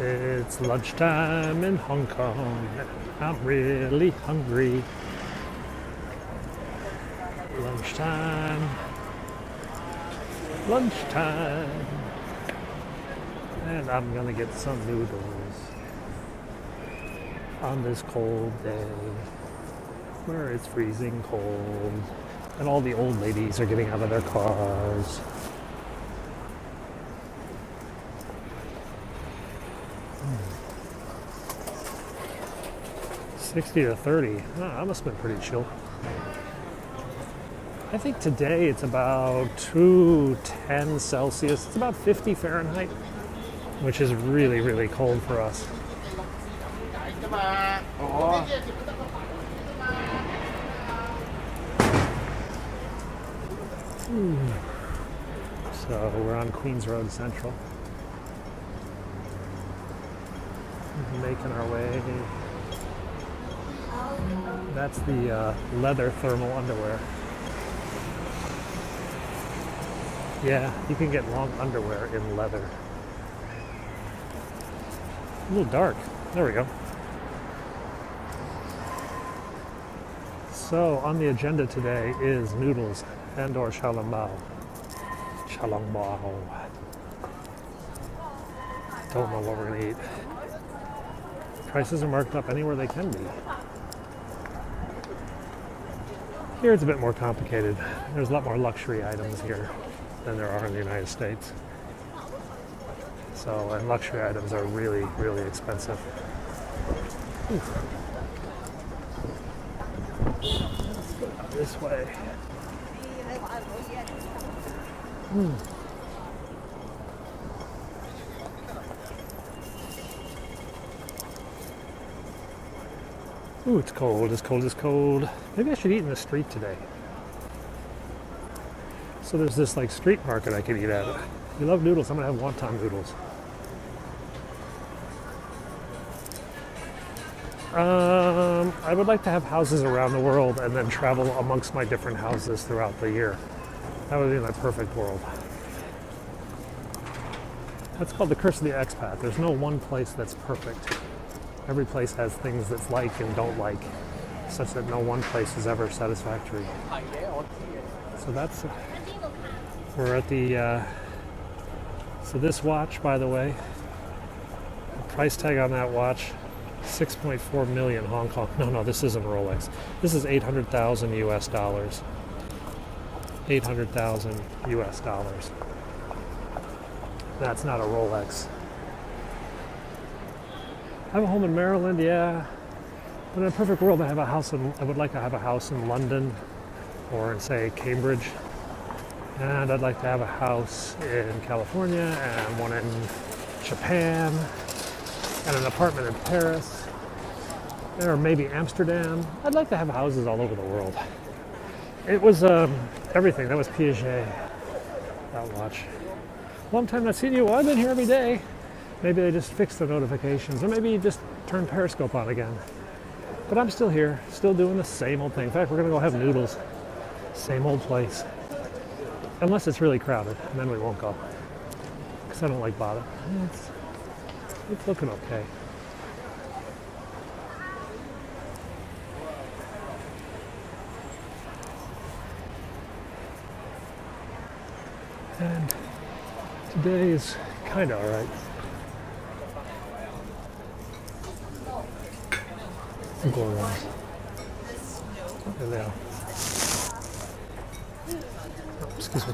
It's lunchtime in Hong Kong. I'm really hungry. Lunchtime. Lunchtime. And I'm gonna get some noodles on this cold day where it's freezing cold and all the old ladies are getting out of their cars. 60 to 30. Oh, that must have been pretty chill. I think today it's about 210 Celsius. It's about 50 Fahrenheit, which is really, really cold for us. So we're on Queens Road Central. Making our way. That's the leather thermal underwear. Yeah, you can get long underwear in leather. A little dark. There we go. So on the agenda today is noodles and or xiaolongbao. Xiaolongbao. Don't know what we're gonna eat. Prices are marked up anywhere they can be. Here it's a bit more complicated. There's a lot more luxury items here than there are in the United States. So, and luxury items are really, really expensive. Let's go this way. Ooh, it's cold, it's cold, it's cold. Maybe I should eat in the street today. So there's this like street market I could eat at. You love noodles, I'm gonna have wonton noodles. I would like to have houses around the world and then travel amongst my different houses throughout the year. That would be my perfect world. That's called the curse of the expat. There's no one place that's perfect. Every place has things that's like and don't like, such that no one place is ever satisfactory. So that's, we're at the, so this watch, by the way, the price tag on that watch, 6.4 million Hong Kong. No, this isn't Rolex. This is 800,000 US dollars. 800,000 US dollars. That's not a Rolex. I have a home in Maryland, yeah. But in a perfect world, I would like to have a house in London or in, say, Cambridge. And I'd like to have a house in California and one in Japan and an apartment in Paris or maybe Amsterdam. I'd like to have houses all over the world. It was everything. That was Piaget, that watch. Long time not seen you. Well, I've been here every day. Maybe they just fixed the notifications, or maybe you just turned Periscope on again. But I'm still here, still doing the same old thing. In fact, we're gonna go have noodles. Same old place. Unless it's really crowded, and then we won't go. Because I don't like bother. It's looking okay. And today is kind of all right. Go around. There they are. Oh, excuse me.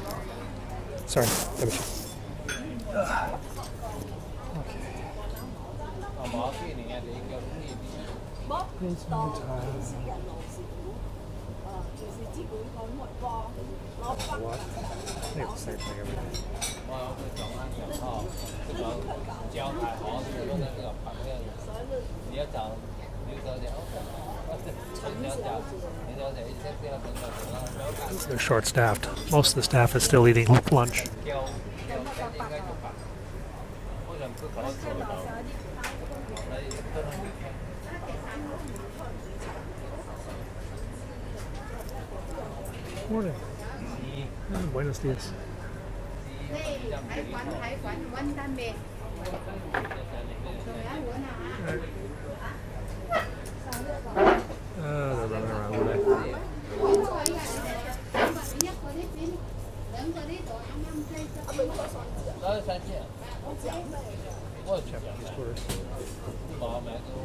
Sorry. Let me check. Okay. It's my time. What? I think it's the same thing every day. They're short-staffed. Most of the staff is still eating lunch. Morning. Buenos dias. They're running around today. Japanese tourists. How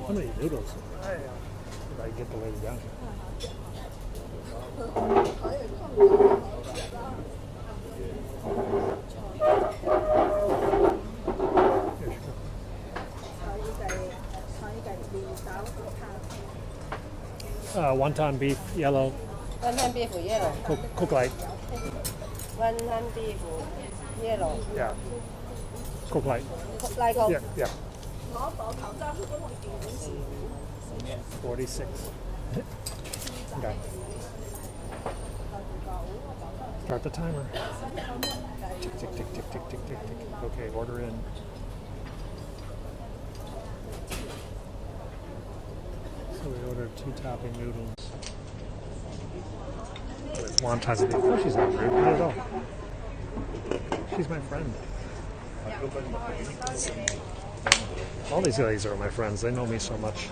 many noodles? Did I get the lady down here? Wonton beef, yellow. Wonton beef yellow. Cook light. Wonton beef yellow. Yeah. Cook light. Like a Yeah, yeah. 46. Okay. Start the timer. Tick, tick, tick, tick, tick, tick, tick, tick. Okay, order in. So we ordered 2 topping noodles. With wontons of beef. Oh, she's not rude, not at all. She's my friend. All these ladies are my friends. They know me so much.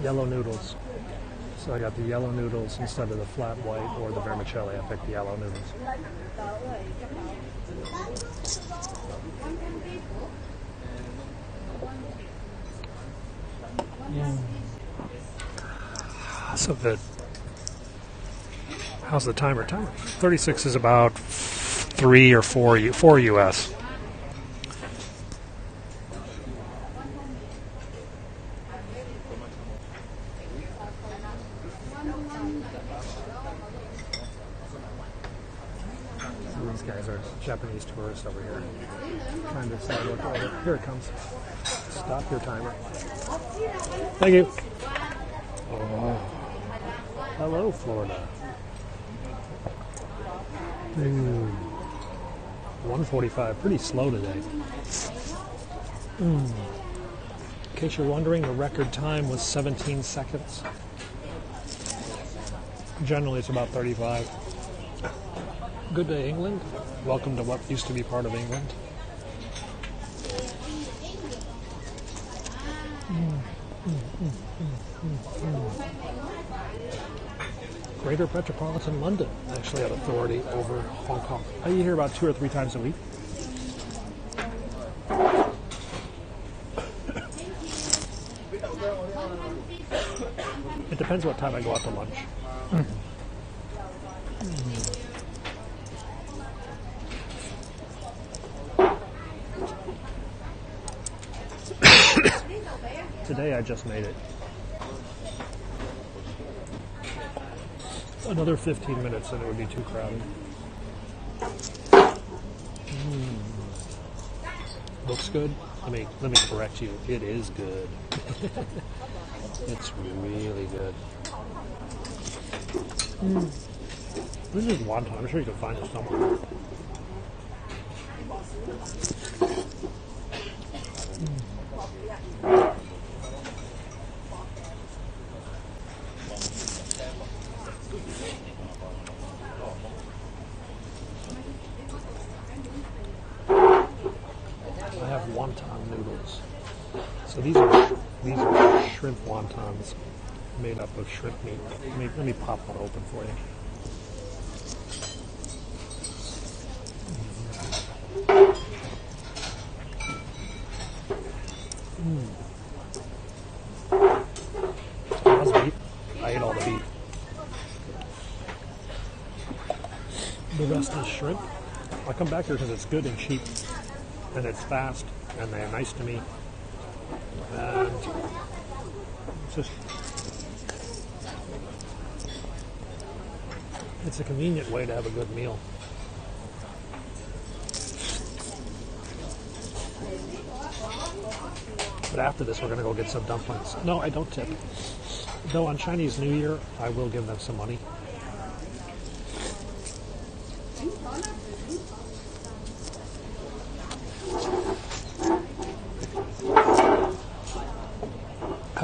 Yellow noodles. So I got the yellow noodles instead of the flat white or the vermicelli. I picked the yellow noodles. So good. How's the timer? 36 is about 3 or 4 US. These guys are Japanese tourists over here trying to decide what to order. Here it comes. Stop your timer. Thank you. Oh. Hello, Florida. 1:45. Pretty slow today. In case you're wondering, the record time was 17 seconds. Generally, it's about 35. Good day, England. Welcome to what used to be part of England. Greater Metropolitan London actually had authority over Hong Kong. I eat here about 2 or 3 times a week. It depends what time I go out to lunch. Today I just made it. Another 15 minutes and it would be too crowded. Looks good? Let me correct you. It is good. It's really good. This is wonton. I'm sure you can find it somewhere. I have wonton noodles. So these are shrimp wontons made up of shrimp meat. Let me pop one open for you. How's beef? I ate all the beef. The rest is shrimp. I come back here because it's good and cheap, and it's fast, and they're nice to me. And it's a convenient way to have a good meal. But after this, we're going to go get some dumplings. No, I don't tip. Though on Chinese New Year, I will give them some money.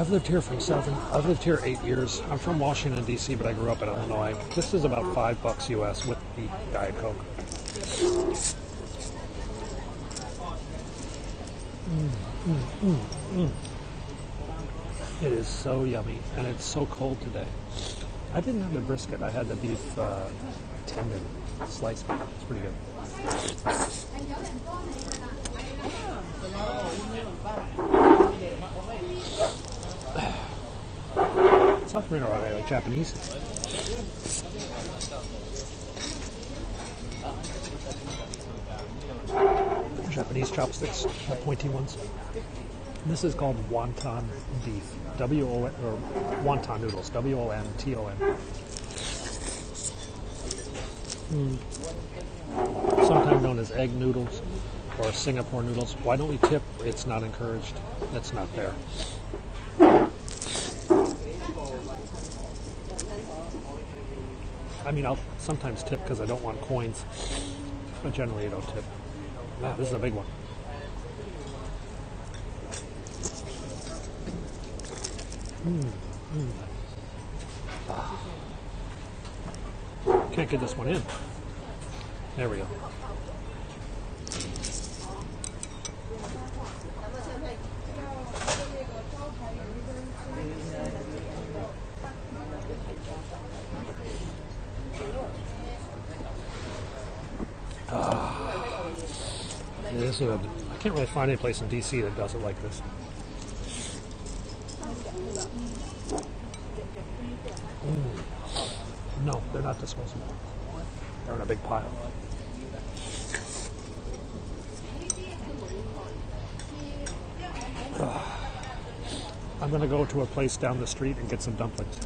I've lived here 8 years. I'm from Washington, D.C., but I grew up in Illinois. This is about $5 US with the Diet Coke. It is so yummy, and it's so cold today. I didn't have the brisket. I had the beef tendon sliced meat. It's pretty good. South Korean are they like Japanese? Japanese chopsticks, the pointy ones. And this is called wonton beef. W-O-N, or wonton noodles. W-O-N-T-O-N. Sometimes known as egg noodles or Singapore noodles. Why don't we tip? It's not encouraged. That's not fair. I mean, I'll sometimes tip because I don't want coins, but generally I don't tip. Wow, this is a big one. Can't get this one in. There we go. This is I can't really find any place in DC that does it like this. No, they're not disposable. They're in a big pile. I'm going to go to a place down the street and get some dumplings.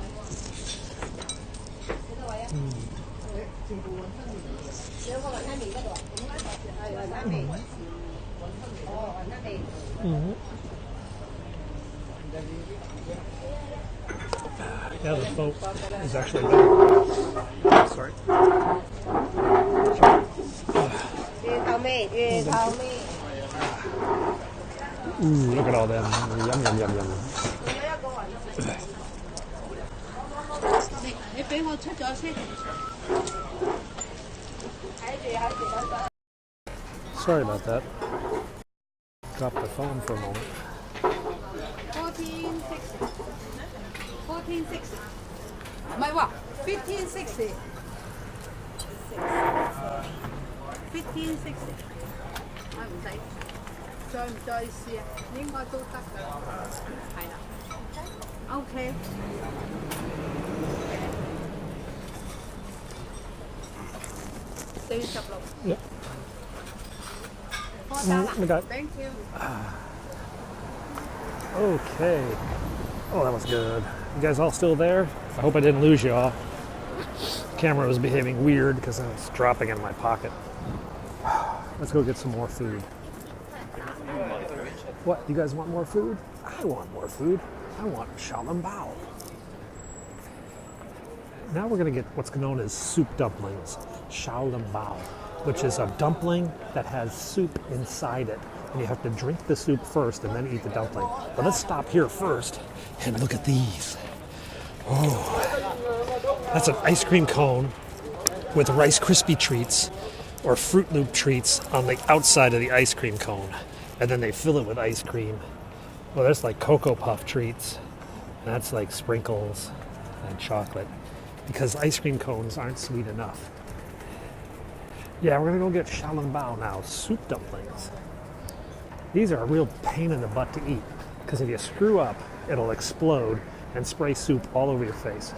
Yeah, the boat is actually better. Sorry. Ooh, look at all them. Yum, yum, yum, yum. Sorry about that. Dropped the phone for a moment. 1460. 1460. 唔係喎，1560。1560。啊唔使，再唔再試啊？應該都得㗎。係啦。OK。46。Yep. $4. Thank you. Okay. Oh, that was good. You guys all still there? I hope I didn't lose you all. The camera was behaving weird because it was dropping in my pocket. Let's go get some more food. What? You guys want more food? I want more food. I want xiaolongbao. Now we're going to get what's known as soup dumplings, xiaolongbao, which is a dumpling that has soup inside it. And you have to drink the soup first and then eat the dumpling. But let's stop here first and look at these. Oh, that's an ice cream cone with Rice Krispie treats or Fruit Loop treats on the outside of the ice cream cone. And then they fill it with ice cream. Well, there's like Cocoa Puff treats. And that's like sprinkles and chocolate. Because ice cream cones aren't sweet enough. Yeah, we're gonna go get xiaolongbao now, soup dumplings. These are a real pain in the butt to eat, because if you screw up, it'll explode and spray soup all over your face.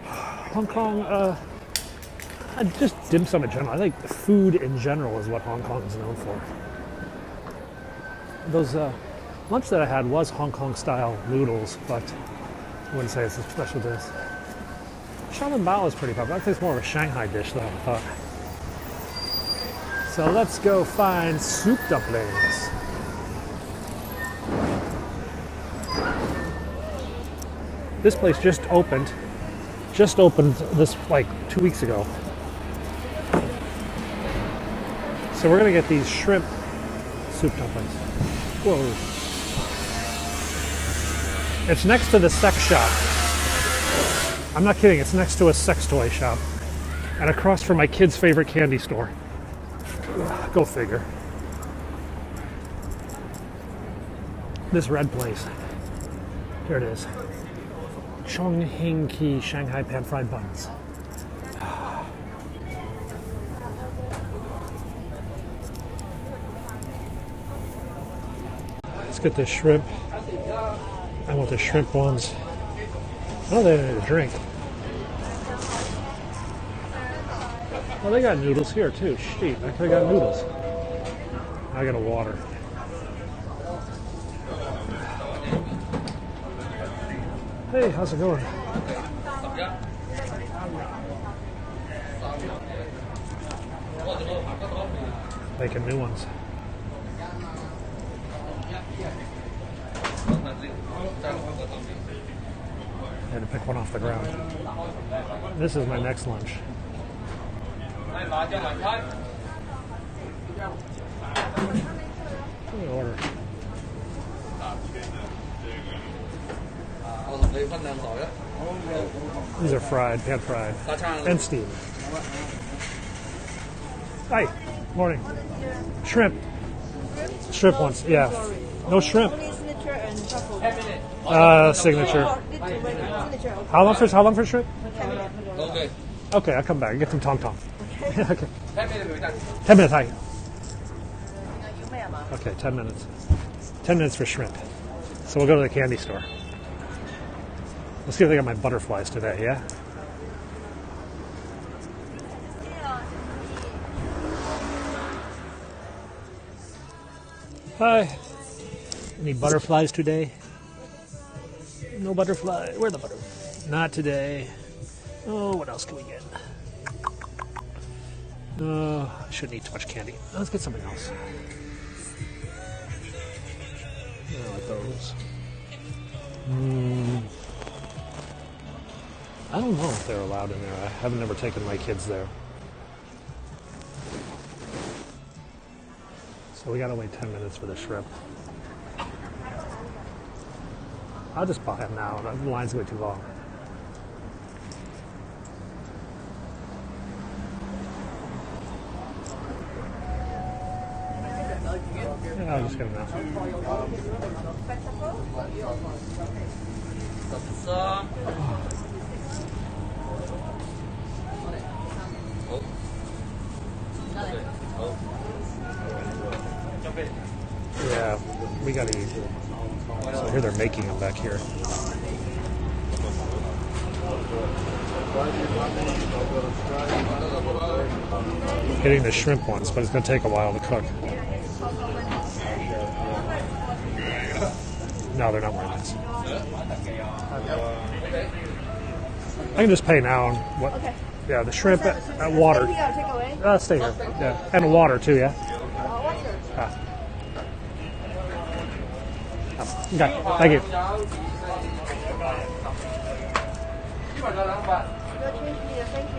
Hong Kong, just dim sum in general. I think food in general is what Hong Kong is known for. Those lunch that I had was Hong Kong style noodles, but I wouldn't say it's a special dish. Xiaolongbao is pretty popular. I think it's more of a Shanghai dish though, I thought. So let's go find soup dumplings. This place just opened this like 2 weeks ago. So we're gonna get these shrimp soup dumplings. Whoa. It's next to the sex shop. I'm not kidding, it's next to a sex toy shop. And across from my kid's favorite candy store. Go figure. This red place. Here it is. Chongqing Shanghai pan-fried buns. Let's get the shrimp. I want the shrimp ones. Oh, they need a drink. Well, they got noodles here too. Shit, I could have got noodles. I got a water. Hey, how's it going? Making new ones. I had to pick one off the ground. This is my next lunch. Order. These are fried, pan fried, and steamed. Hi, morning. Shrimp. Shrimp ones, yeah. No shrimp. Signature. How long for shrimp? Okay, I'll come back. Get some Tong Tong. Okay. 10 minutes, hi. Okay, 10 minutes. 10 minutes for shrimp. So we'll go to the candy store. Let's see if they got my butterflies today, yeah? Hi. Any butterflies today? No butterfly. Where are the butterflies? Not today. Oh, what else can we get? I shouldn't eat too much candy. Let's get something else. I like those. I don't know if they're allowed in there. I haven't never taken my kids there. So we gotta wait 10 minutes for the shrimp. I'll just buy them now. The line's gonna be too long. Yeah, I'll just get them now. Yeah, we gotta eat. So here they're making them back here. Getting the shrimp ones, but it's gonna take a while to cook. No, they're not wearing this. I can just pay now. And what? Okay. Yeah, the shrimp at water. Stay here. Yeah, and water too. Yeah. Okay. Thank you.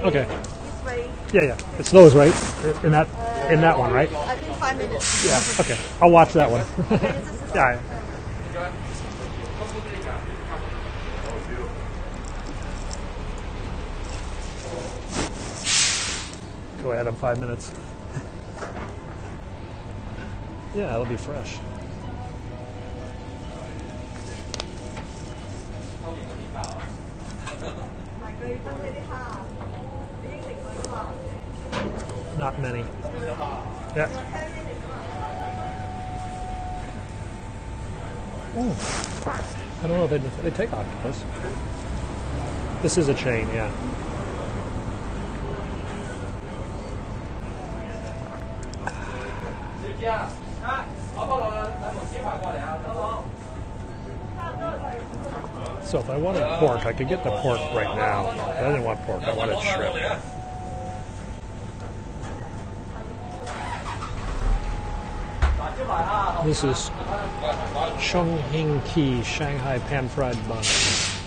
Okay. Yeah. It's those, right? In that one, right? I think 5 minutes. Yeah. Okay. I'll watch that one. Yeah. Go ahead in 5 minutes. Yeah, it'll be fresh. Not many. Yeah. Ooh. I don't know if they take octopus. This is a chain, yeah. So if I wanted pork, I could get the pork right now. But I didn't want pork, I wanted shrimp. This is Chongqing Shanghai pan-fried buns.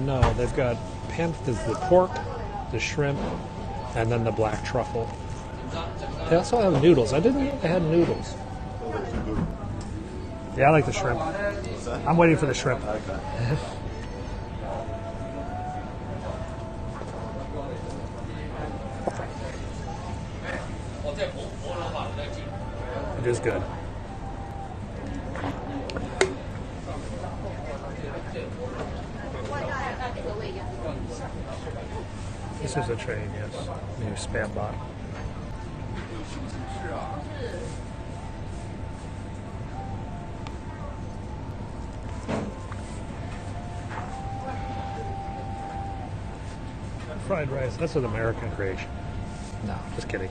No, they've got there's the pork, the shrimp, and then the black truffle. They also have noodles. I didn't know they had noodles. Yeah, I like the shrimp. I'm waiting for the shrimp. It is good. This is a train, yes. New spam bot. Fried rice, that's an American creation. No, just kidding.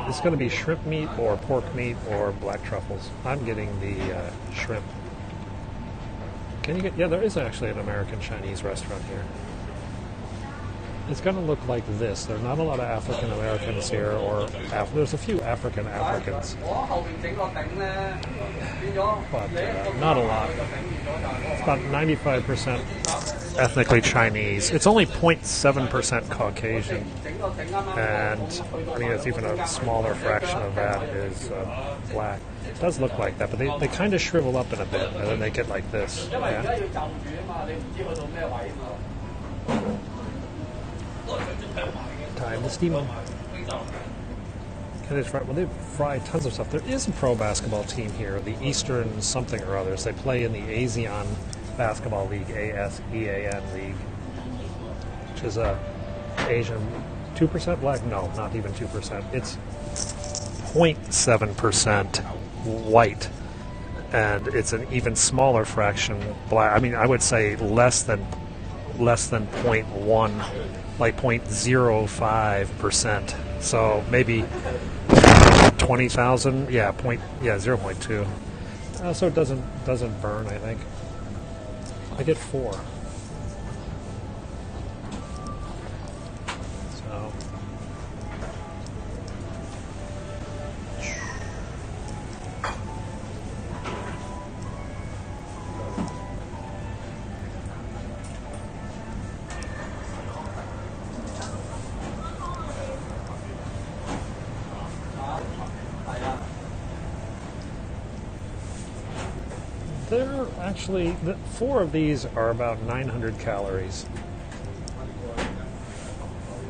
It's going to be shrimp meat or pork meat or black truffles. I'm getting the shrimp. Can you get? Yeah, there is actually an American Chinese restaurant here. It's going to look like this. There are not a lot of African Americans here, or there's a few Africans, but not a lot. It's about 95% ethnically Chinese. It's only 0.7% Caucasian, and I mean it's even a smaller fraction of that is black. It does look like that, but they kind of shrivel up in a bit, and then they get like this. Yeah. Time to steam them. Well, they fry tons of stuff. There is a pro basketball team here, the Eastern something or others. They play in the ASEAN Basketball League, ASEAN League, which is a Asian 2% black. No, not even 2%. It's 0.7% white, and it's an even smaller fraction black. I mean, I would say less than 0.1, like 0.05%. So maybe 20,000. Yeah, 0.2. So it doesn't burn. I think I get 4. So. They're actually, 4 of these are about 900 calories.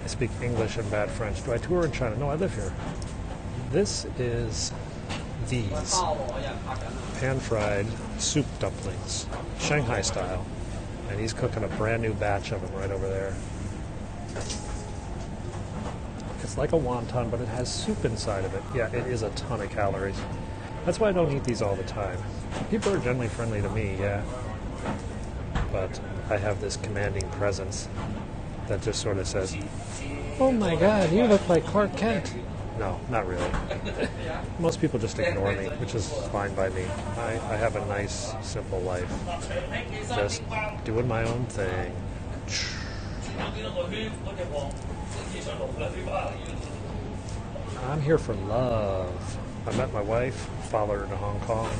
I speak English and bad French. Do I tour in China? No, I live here. This is these pan-fried soup dumplings, Shanghai style. And he's cooking a brand new batch of them right over there. It's like a wonton, but it has soup inside of it. Yeah, it is a ton of calories. That's why I don't eat these all the time. People are generally friendly to me, yeah. But I have this commanding presence that just sort of says, "Oh my God, you look like Clark Kent." No, not really. Most people just ignore me, which is fine by me. I have a nice, simple life. Just doing my own thing. I'm here for love. I met my wife, followed her to Hong Kong.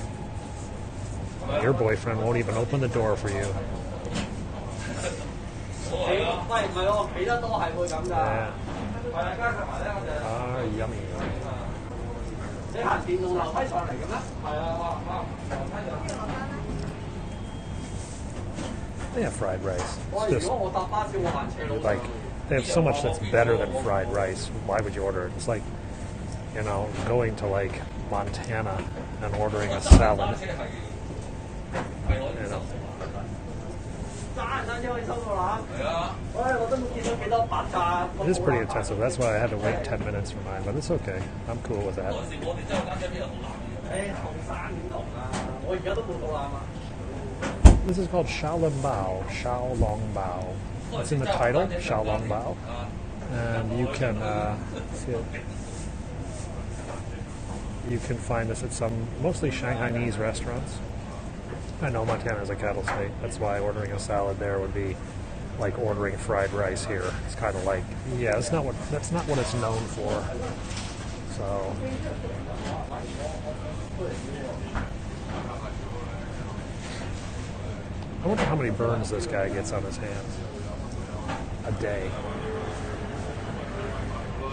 Your boyfriend won't even open the door for you. Yeah. Yummy. They have fried rice. It's just, like, they have so much that's better than fried rice. Why would you order it? It's like, going to like Montana and ordering a salad. It is pretty intensive. That's why I had to wait 10 minutes for mine, but it's okay. I'm cool with that. This is called Xiaolongbao. Xiaolongbao. It's in the title, Xiaolongbao. And you can see it. You can find this at some mostly Shanghainese restaurants. I know Montana is a cattle state. That's why ordering a salad there would be like ordering fried rice here. It's kind of like, yeah, that's not what it's known for. So. I wonder how many burns this guy gets on his hands a day.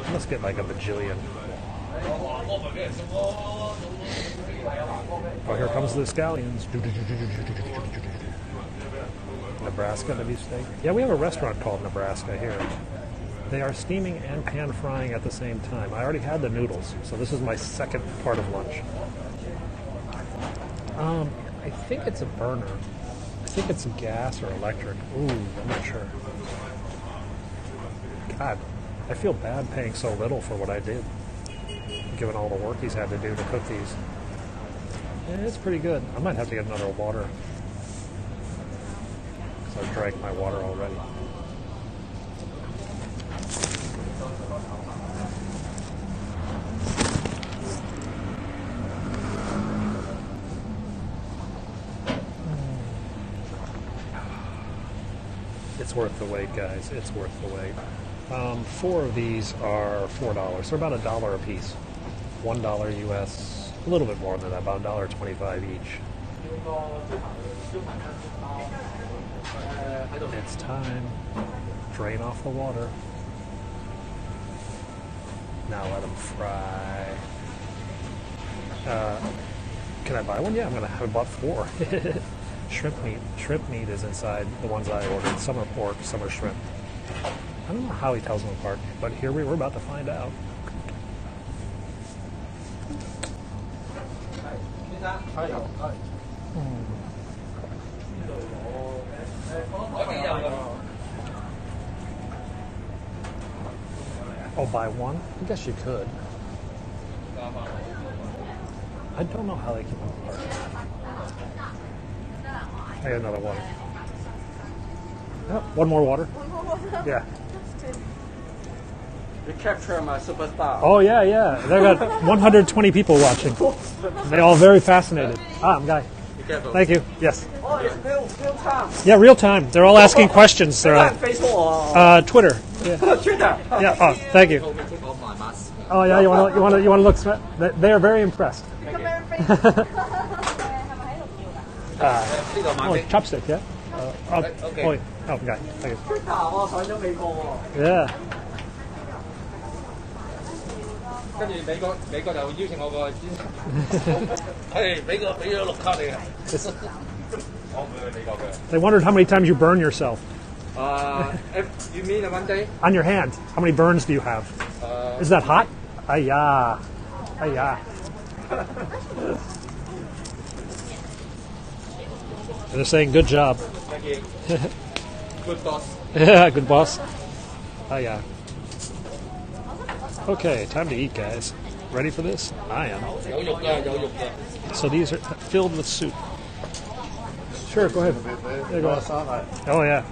He must get like a bajillion. Oh, here comes the scallions. Nebraska beefsteak. Yeah, we have a restaurant called Nebraska here. They are steaming and pan frying at the same time. I already had the noodles, so this is my second part of lunch. I think it's a burner. I think it's gas or electric. Ooh, I'm not sure. God, I feel bad paying so little for what I did, given all the work he's had to do to cook these. Yeah, it's pretty good. I might have to get another water, because I've drank my water already. It's worth the wait, guys. It's worth the wait. 4 of these are $4. They're about $1 a piece. $1 US, a little bit more than that, about $1.25 each. It's time. Drain off the water. Now let them fry. Can I buy one? Yeah, I'm gonna have bought 4. Shrimp meat. Shrimp meat is inside the ones I ordered. Some are pork, some are shrimp. I don't know how he tells them apart, but here we're about to find out. Oh, buy one? I guess you could. I don't know how they keep them apart. I got another water. Oh, one more water. Yeah. You capture my superstar. Oh, yeah, yeah. They got 120 people watching. They're all very fascinated. I'm Guy. Be careful. Thank you. Yes. Oh, it's real time. Yeah, real time. They're all asking questions. They're like, Facebook or Twitter. Yeah. Twitter. Yeah. Oh, thank you. Told me to take off my mask. Oh, yeah. You want to look? They are very impressed. Thank you. Oh, chopstick. Yeah. Okay. Oh, okay. Thank you. Twitter 我上咗美國喎。 Yeah. 跟住美國就邀請我過去先，係俾咗綠卡你嘅。我唔會去美國嘅。 They wondered how many times you burn yourself You mean one day? on your hand. How many burns do you have? Is that hot? Ayah. Ayah. They're saying good job. Thank you. Good boss. Yeah, good boss. Ayah. Okay, time to eat, guys. Ready for this? I am. 有肉㗎，有肉㗎。 So these are filled with soup. Sure, go ahead. There you go. Oh, yeah.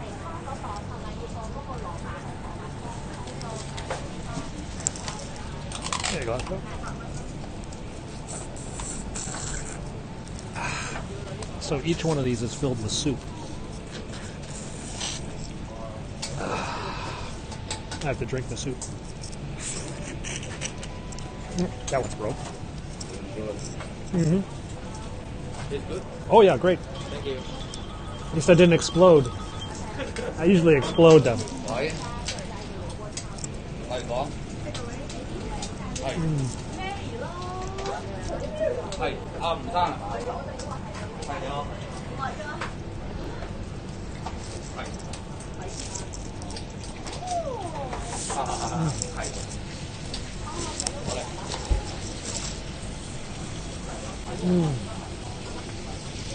There you go. So each one of these is filled with soup. I have to drink the soup. That one's broke. Mm-hmm. It's good. Oh, yeah, great. Thank you. At least I didn't explode. I usually explode them. 喂，係講係阿吳生係你好。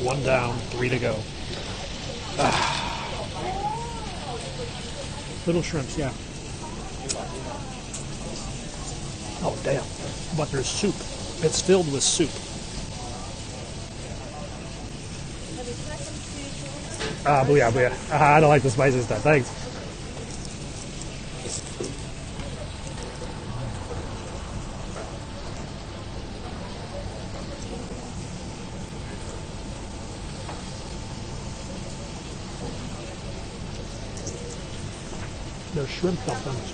One down, 3 to go. Little shrimps, yeah. Oh, damn. But there's soup. It's filled with soup. Booyah, booyah. I don't like the spicy stuff. Thanks. They're shrimp dumplings.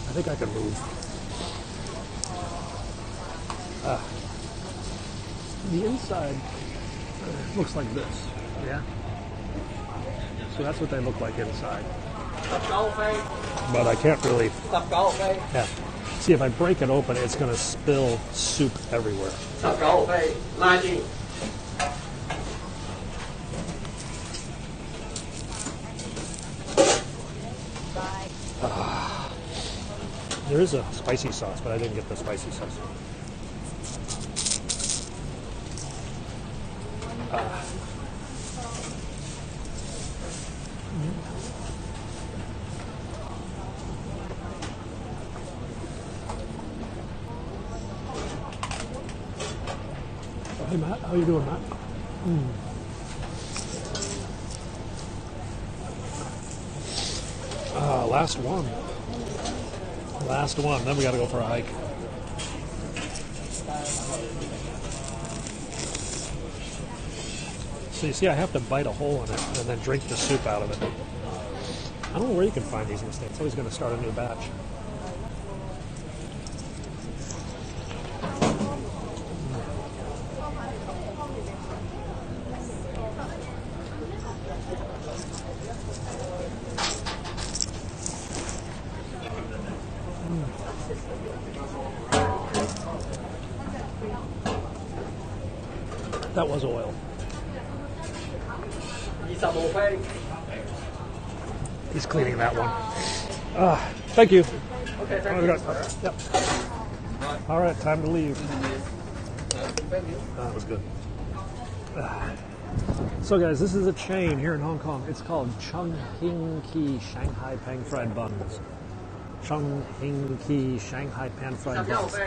I think I can move. The inside looks like this. Yeah. So that's what they look like inside. But I can't really. Yeah. See, if I break it open, it's going to spill soup everywhere. There is a spicy sauce, but I didn't get the spicy sauce. Hey Matt, how you doing, Matt? Last one. Last one. Then we got to go for a hike. So you see, I have to bite a hole in it and then drink the soup out of it. I don't know where you can find these in the States. Always going to start a new batch. That was oil. He's cleaning that one. Thank you. Okay, thank you. Yep. All right, time to leave. That was good. So guys, this is a chain here in Hong Kong. It's called Chung Hing Ki Shanghai Pan Fried Buns. Chung Hing Ki Shanghai Pan Fried Buns.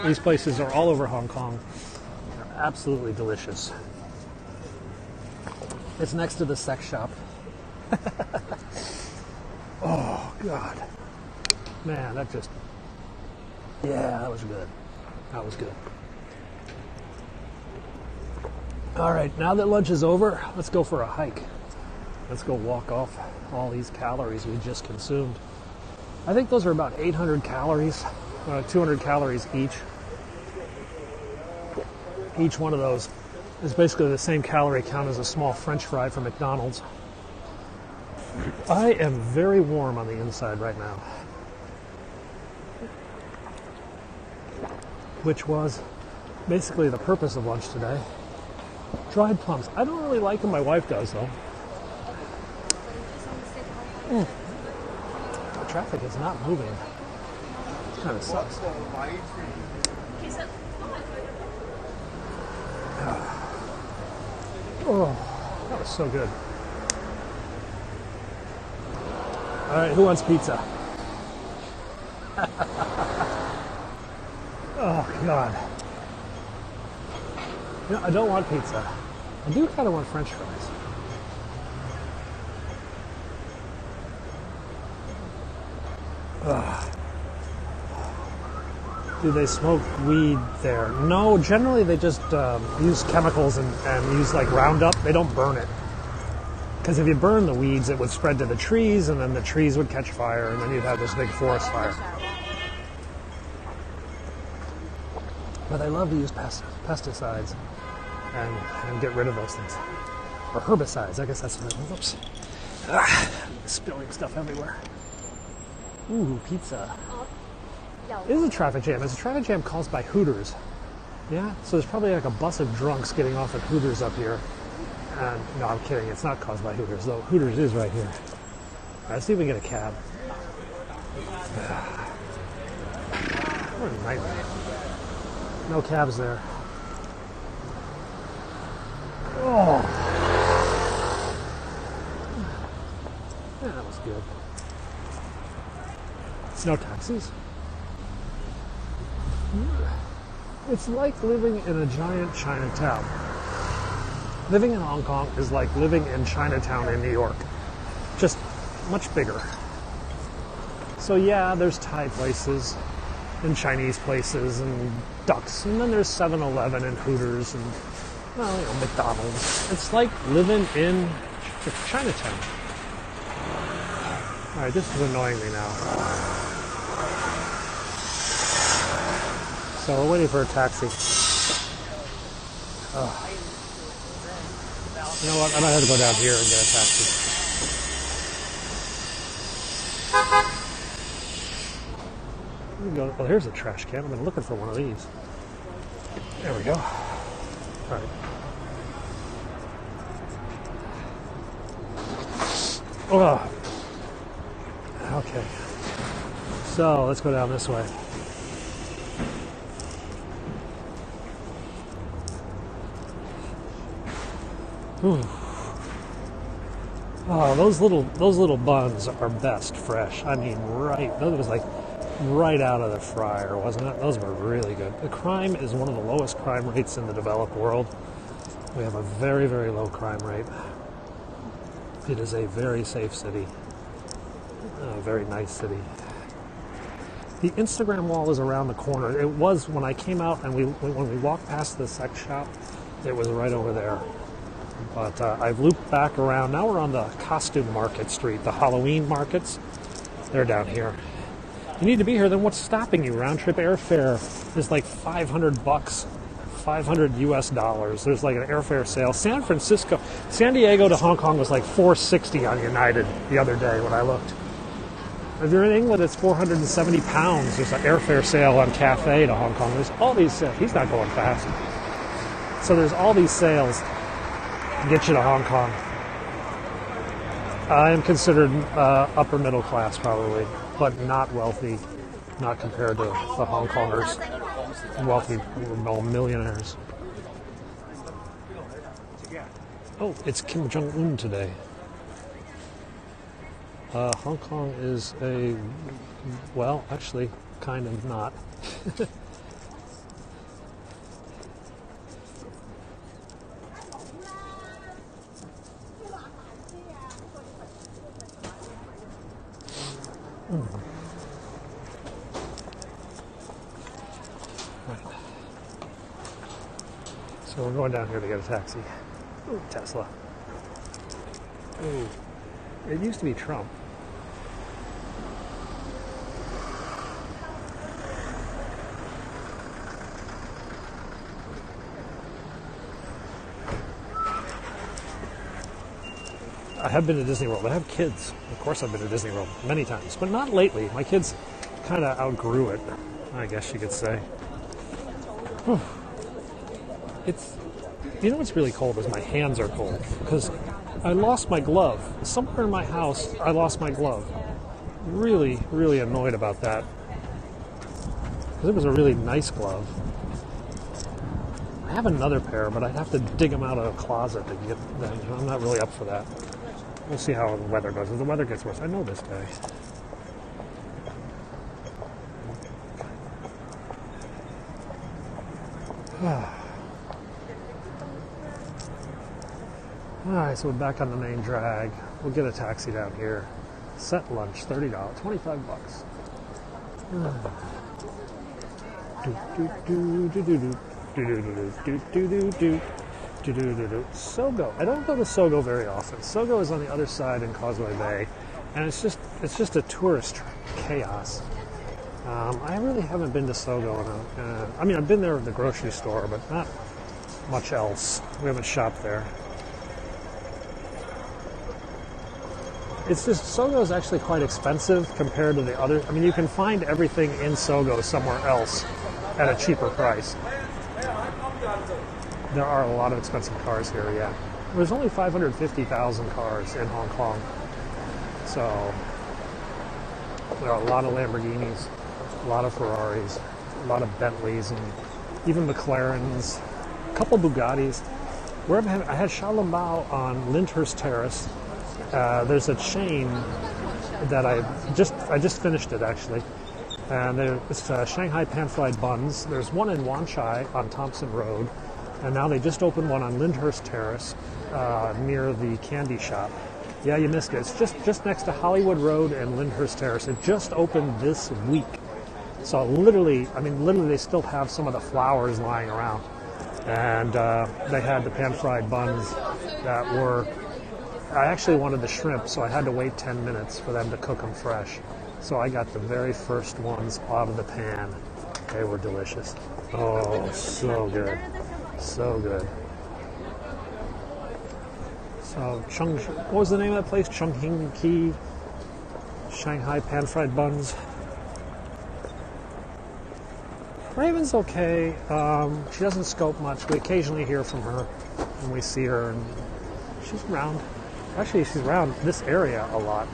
These places are all over Hong Kong. They're absolutely delicious. It's next to the sex shop. Oh, God. Man, that just... Yeah, that was good. That was good. All right, now that lunch is over, let's go for a hike. Let's go walk off all these calories we just consumed. I think those are about 800 calories, 200 calories each. Each one of those is basically the same calorie count as a small French fry from McDonald's. I am very warm on the inside right now, which was basically the purpose of lunch today. Dried plums. I don't really like them. My wife does, though. The traffic is not moving. It kind of sucks. Oh, that was so good. All right, who wants pizza? Oh, God. You know, I don't want pizza. I do kind of want French fries. Ugh. Do they smoke weed there? No, generally they just use chemicals and use like Roundup. They don't burn it. Because if you burn the weeds, it would spread to the trees, and then the trees would catch fire, and then you'd have this big forest fire. But they love to use pesticides and get rid of those things. Or herbicides, I guess that's what it is. Oops. Spilling stuff everywhere. Ooh, pizza. It is a traffic jam. It's a traffic jam caused by Hooters. Yeah? So there's probably like a bus of drunks getting off at Hooters up here. And no, I'm kidding. It's not caused by Hooters, though. Hooters is right here. All right, let's see if we can get a cab. What a nightmare. No cabs there. Oh. Yeah, that was good. No taxis. It's like living in a giant Chinatown. Living in Hong Kong is like living in Chinatown in New York. Just much bigger. So yeah, there's Thai places and Chinese places and ducks. And then there's 7-Eleven and Hooters and, well, you know, McDonald's. It's like living in Chinatown. All right, this is annoying me now. All right, So we're waiting for a taxi. You know what? I might have to go down here and get a taxi. Well, here's a trash can. I've been looking for one of these. There we go. All right. Oh. Okay. So let's go down this way. Ooh. Oh, those little buns are best fresh. I mean, that was like right out of the fryer, wasn't it? Those were really good. The crime is one of the lowest crime rates in the developed world. We have a very, very low crime rate. It is a very safe city, a very nice city. The Instagram wall is around the corner. It was when I came out and when we walked past the sex shop, it was right over there. But I've looped back around. Now we're on the costume market street, the Halloween markets. They're down here. You need to be here, then what's stopping you? Round trip airfare is like $500, 500 US dollars. There's like an airfare sale. San Diego to Hong Kong was like $460 on United the other day when I looked. If you're in England, it's 470 pounds. There's an airfare sale on Cathay to Hong Kong. There's all these sales. He's not going fast. So there's all these sales to get you to Hong Kong. I am considered upper middle class probably, but not wealthy, not compared to the Hong Kongers, wealthy millionaires. Oh, it's Kim Jong-un today. Hong Kong is well, actually, kind of not. Right. So we're going down here to get a taxi. Ooh, Tesla. Ooh. It used to be Trump. I have been to Disney World. I have kids. Of course I've been to Disney World many times, but not lately. My kids kind of outgrew it, I guess you could say. Whew. You know what's really cold is my hands are cold because I lost my glove. Somewhere in my house, I lost my glove. Really, really annoyed about that because it was a really nice glove. I have another pair, but I'd have to dig them out of a closet to get them. I'm not really up for that. We'll see how the weather goes. If the weather gets worse, I know this guy. Alright, so we're back on the main drag. We'll get a taxi down here. Set lunch, $30, 25 bucks. Sogo. I don't go to Sogo very often. Sogo is on the other side in Causeway Bay, and it's just a tourist chaos. I really haven't been to Sogo. I mean, I've been there at the grocery store, but not much else. We haven't shopped there. It's just, Sogo is actually quite expensive compared to the other. I mean, you can find everything in Sogo somewhere else at a cheaper price. There are a lot of expensive cars here, yeah. There's only 550,000 cars in Hong Kong. So there are a lot of Lamborghinis, a lot of Ferraris, a lot of Bentleys, and even McLarens, a couple Bugattis. I had Shalom Bao on Lyndhurst Terrace. There's a chain that I just finished it actually, and it's Shanghai pan-fried buns. There's one in Wan Chai on Thompson Road, and now they just opened one on Lyndhurst Terrace near the candy shop. Yeah, you missed it. It's just next to Hollywood Road and Lyndhurst Terrace. It just opened this week, so literally they still have some of the flowers lying around, and they had the pan-fried buns that were. I actually wanted the shrimp, so I had to wait 10 minutes for them to cook them fresh. So I got the very first ones out of the pan. They were delicious. Oh, so good. So good. So, what was the name of that place? Chongqing Shanghai pan-fried buns. Raven's okay. She doesn't scope much. We occasionally hear from her when we see her, and she's around. Actually, she's around this area a lot.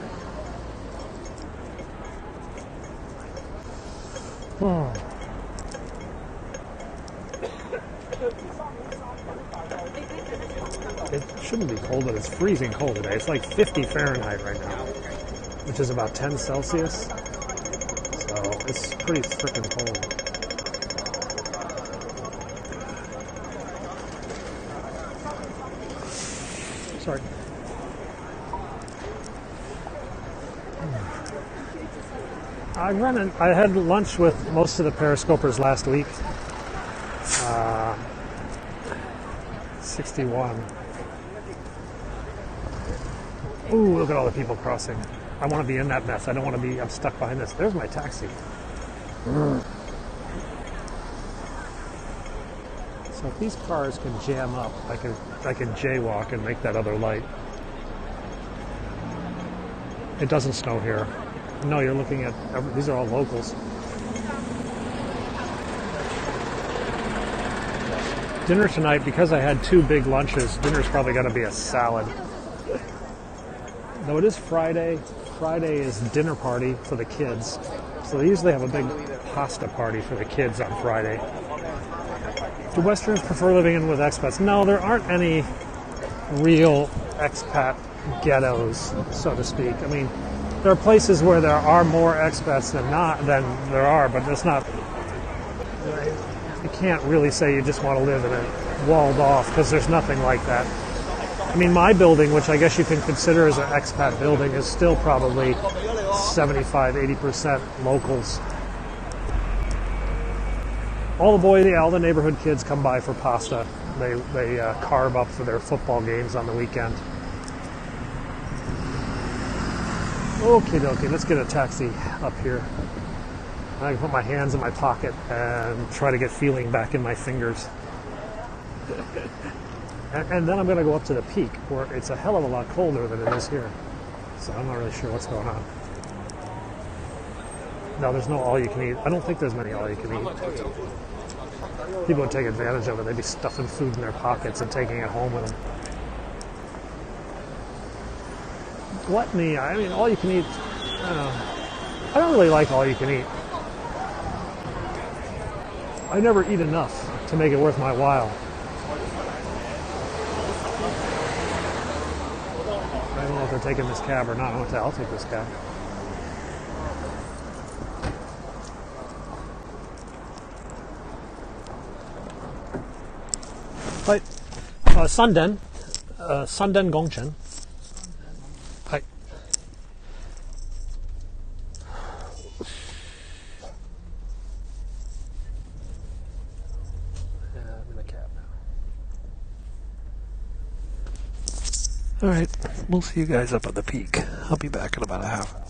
It shouldn't be cold, but it's freezing cold today. It's like 50 Fahrenheit right now, which is about 10 Celsius. So it's pretty freaking cold. Sorry. I had lunch with most of the Periscopers last week. 61. Ooh, look at all the people crossing. I want to be in that mess. I don't want to be, I'm stuck behind this. There's my taxi. So if these cars can jam up, I can jaywalk and make that other light. It doesn't snow here. No, you're looking at, these are all locals. Dinner tonight, because I had 2 big lunches, dinner's probably going to be a salad. Though it is Friday. Friday is dinner party for the kids. So they usually have a big pasta party for the kids on Friday. Do Westerns prefer living in with expats? No, there aren't any real expat ghettos, so to speak. I mean, there are places where there are more expats than there are, but it's not. You can't really say you just want to live in a walled off, because there's nothing like that. I mean, my building, which I guess you can consider as an expat building, is still probably 75-80% locals. All the neighborhood kids come by for pasta. They carve up for their football games on the weekend. Okay, let's get a taxi up here. I can put my hands in my pocket and try to get feeling back in my fingers. And then I'm going to go up to the peak, where it's a hell of a lot colder than it is here. So I'm not really sure what's going on. No, there's no all-you-can-eat. I don't think there's many all-you-can-eat. People would take advantage of it. They'd be stuffing food in their pockets and taking it home with them. Gluttony, I mean, all-you-can-eat, I don't really like all-you-can-eat. I never eat enough to make it worth my while. I don't know if they're taking this cab or not. I'll take this cab. Hi. Sanden Gongchen. Hi. Yeah, I'm in the cab now. All right, we'll see you guys up at the peak. I'll be back in about a half hour.